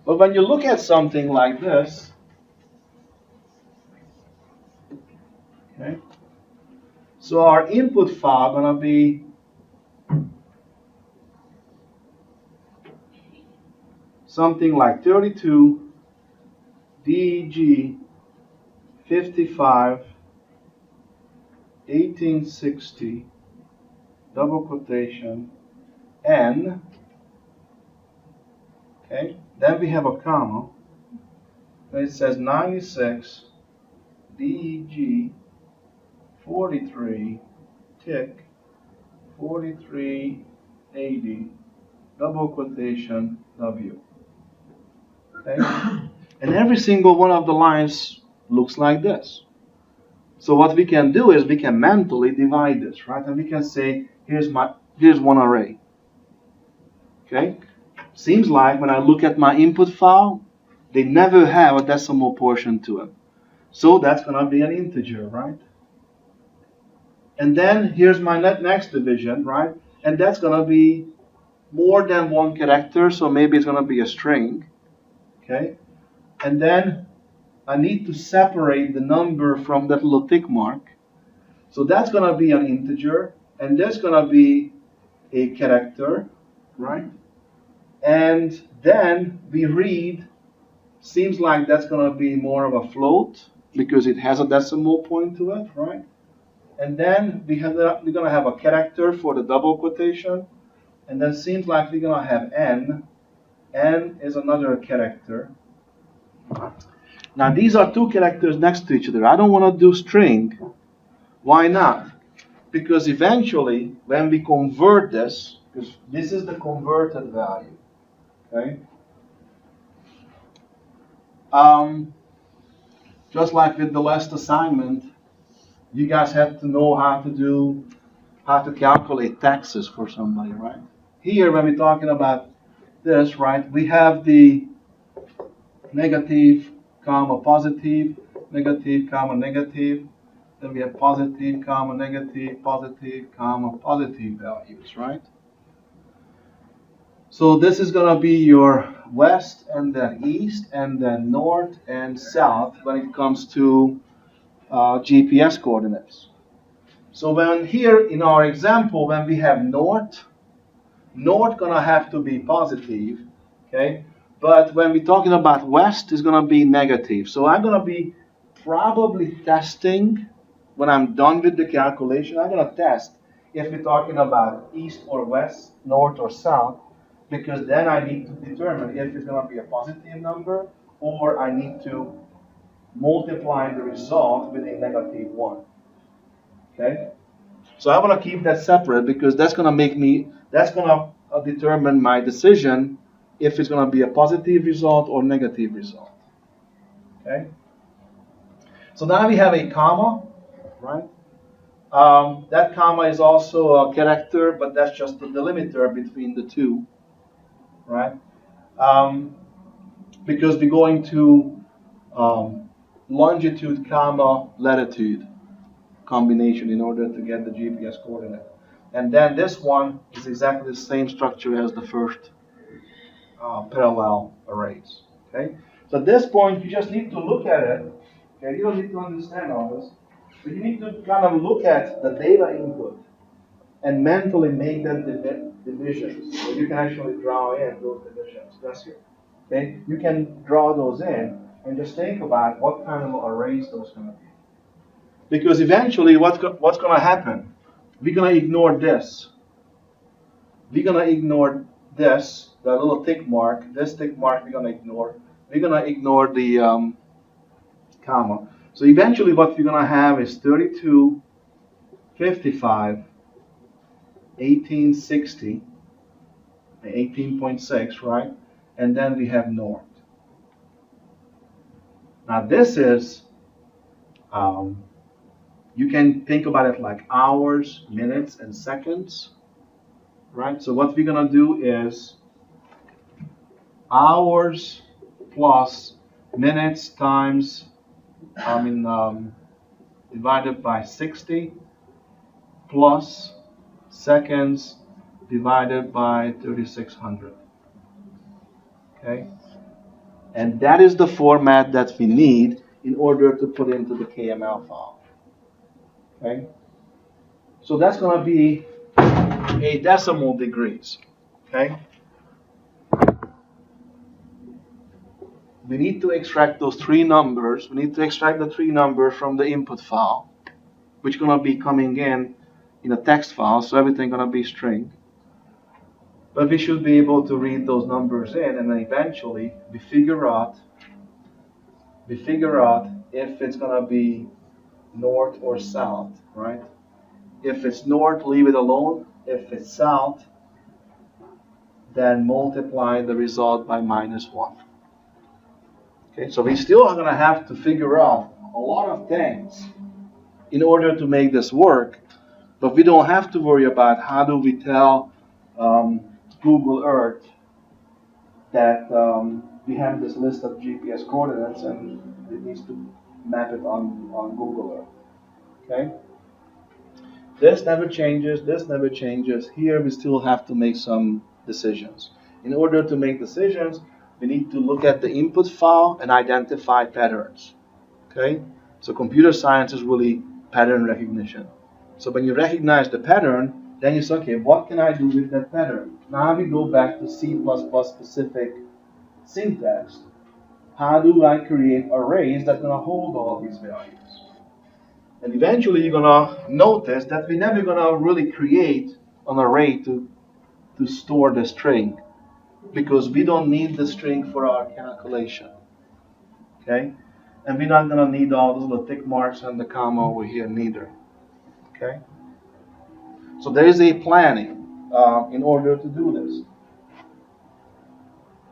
But when you look at something like this, okay, so our input file gonna be something like 32 DEG 55 1860 double quotation N. Okay, then we have a comma. Then it says 96 DEG 43 tick 4380 double quotation W. Okay, and every single one of the lines looks like this. So what we can do is we can mentally divide this, right? And we can say, here's one array. Okay? Seems like when I look at my input file, they never have a decimal portion to it. So that's going to be an integer, right? And then here's my next division, right? And that's going to be more than one character, so maybe it's going to be a string. Okay? And then I need to separate the number from that little tick mark. So that's going to be an integer, and that's going to be a character, right? And then we read, seems like that's going to be more of a float because it has a decimal point to it, right? And then we're going to have a character for the double quotation, and then seems like we're going to have N. N is another character. Now these are 2 characters next to each other. I don't want to do string. Why not? Because eventually, when we convert this, because this is the converted value, okay? Just like with the last assignment, you guys have to know how to calculate taxes for somebody, right? Here, when we're talking about this, right, we have the negative, comma, positive, negative, comma, negative. Then we have positive, comma, negative, positive, comma, positive values, right? So this is going to be your west and then east and then north and south when it comes to GPS coordinates. So when here in our example, when we have north gonna have to be positive, okay? But when we're talking about west, it's gonna be negative. So I'm gonna be probably testing when I'm done with the calculation. I'm gonna test if we're talking about east or west, north or south, because then I need to determine if it's gonna be a positive number or I need to multiply the result with a negative 1. Okay? So I want to keep that separate because that's going to determine my decision if it's going to be a positive result or negative result. Okay? So now we have a comma, right? That comma is also a character, but that's just the delimiter between the two, right? because we're going to longitude comma latitude combination in order to get the GPS coordinate. And then this one is exactly the same structure as the first parallel arrays. Okay. So at this point, you just need to look at it. Okay. You don't need to understand all this, but you need to kind of look at the data input and mentally make that divisions. So you can actually draw in those divisions. That's here. Okay. You can draw those in and just think about what kind of arrays those going to be. Because eventually, what's going to happen? We're going to ignore this. We're going to ignore this, the little tick mark. This tick mark we're going to ignore. We're going to ignore the comma. So eventually what we're going to have is 32, 55, 1860, 18.6, right? And then we have north. Now this is, you can think about it like hours, minutes, and seconds, right? So what we're going to do is hours plus minutes times, divided by 60 plus seconds divided by 3600. Okay? And that is the format that we need in order to put into the KML file. Okay? So that's going to be a decimal degrees. Okay? We need to extract those three numbers. We need to extract the three numbers from the input file, which is going to be coming in a text file, so everything going to be string. But we should be able to read those numbers in, and then eventually we figure out if it's going to be north or south, right? If it's north, leave it alone. If it's south, then multiply the result by -1. Okay, so we still are going to have to figure out a lot of things in order to make this work, but we don't have to worry about how do we tell Google Earth that we have this list of GPS coordinates and it needs to map it on Google Earth. Okay? This never changes, this never changes. Here we still have to make some decisions. In order to make decisions, we need to look at the input file and identify patterns. Okay? So computer science is really pattern recognition. So when you recognize the pattern, then you say, okay, what can I do with that pattern? Now we go back to C++ specific syntax. How do I create arrays that's going to hold all these values? And eventually you're going to notice that we're never going to really create an array to store the string, because we don't need the string for our calculation. Okay? And we're not going to need all those little tick marks and the comma over here neither. Okay? So there is a planning in order to do this.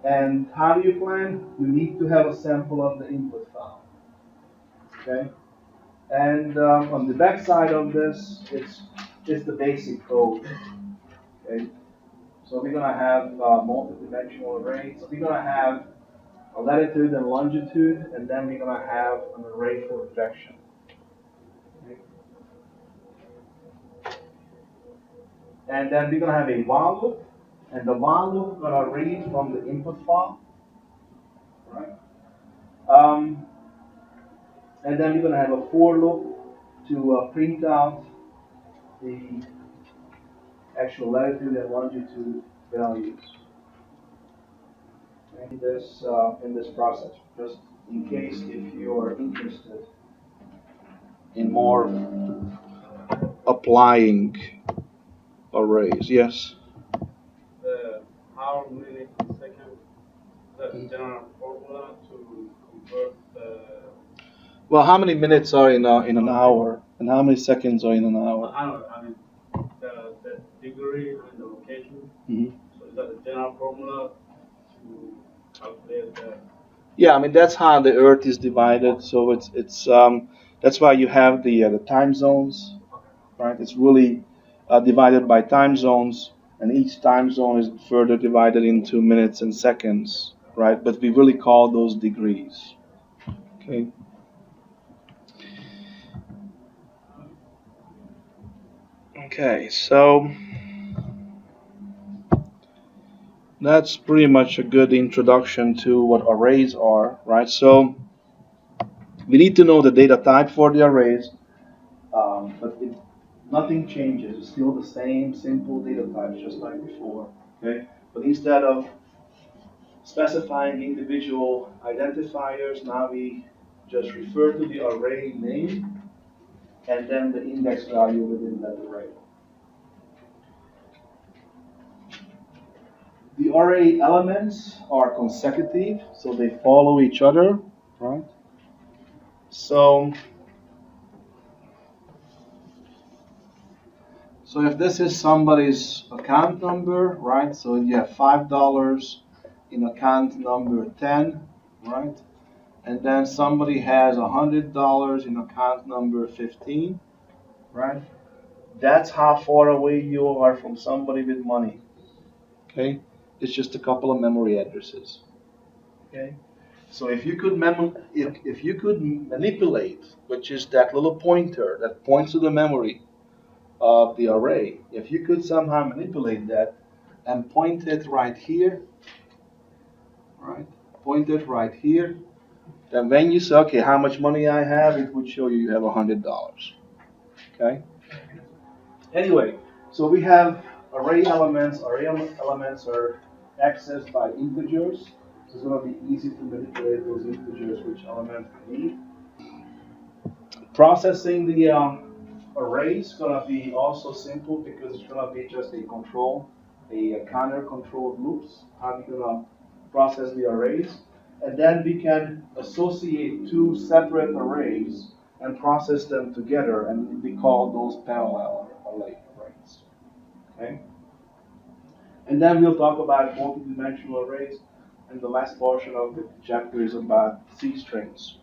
And how do you plan? You need to have a sample of the input file. Okay? And on the back side of this, it's the basic code. Okay? So we're going to have multi-dimensional arrays. So we're going to have a latitude and longitude, and then we're going to have an array for projection. Okay? And then we're going to have a while loop, and the while loop is going to read from the input file. Right? And then we're going to have a for loop to print out the actual latitude and longitude values in this process, just in case if you're interested in more applying arrays. Yes? How many seconds, the general formula to convert the... Well, how many minutes are in an hour, and how many seconds are in an hour? I don't know, I mean, the degree and the location. Mm-hmm. So is that the general formula to calculate the... Yeah, I mean that's how the Earth is divided. So it's that's why you have the time zones, right? It's really divided by time zones, and each time zone is further divided into minutes and seconds, right? But we really call those degrees. Okay. Okay, so that's pretty much a good introduction to what arrays are, right? So we need to know the data type for the arrays, but nothing changes. It's still the same simple data types, just like before. Okay, but instead of specifying individual identifiers, now we just refer to the array name and then the index value within that array. The array elements are consecutive, so they follow each other, right? So if this is somebody's account number, right? So you have $5 in account number 10, right? And then somebody has $100 in account number 15, right? That's how far away you are from somebody with money. Okay? It's just a couple of memory addresses. Okay? So if you could if you could manipulate, which is that little pointer that points to the memory of the array, if you could somehow manipulate that and point it right here, right? Point it right here, then when you say, okay, how much money I have, it would show you have $100. Okay? Anyway, so we have array elements. Array elements are accessed by integers. So it's going to be easy to manipulate those integers, which element we need. Processing the array is going to be also simple because it's going to be just a counter controlled loops. How we're going to process the arrays. And then we can associate two separate arrays and process them together, and we call those parallel arrays. Okay? And then we'll talk about multidimensional arrays, and the last portion of the chapter is about C strings.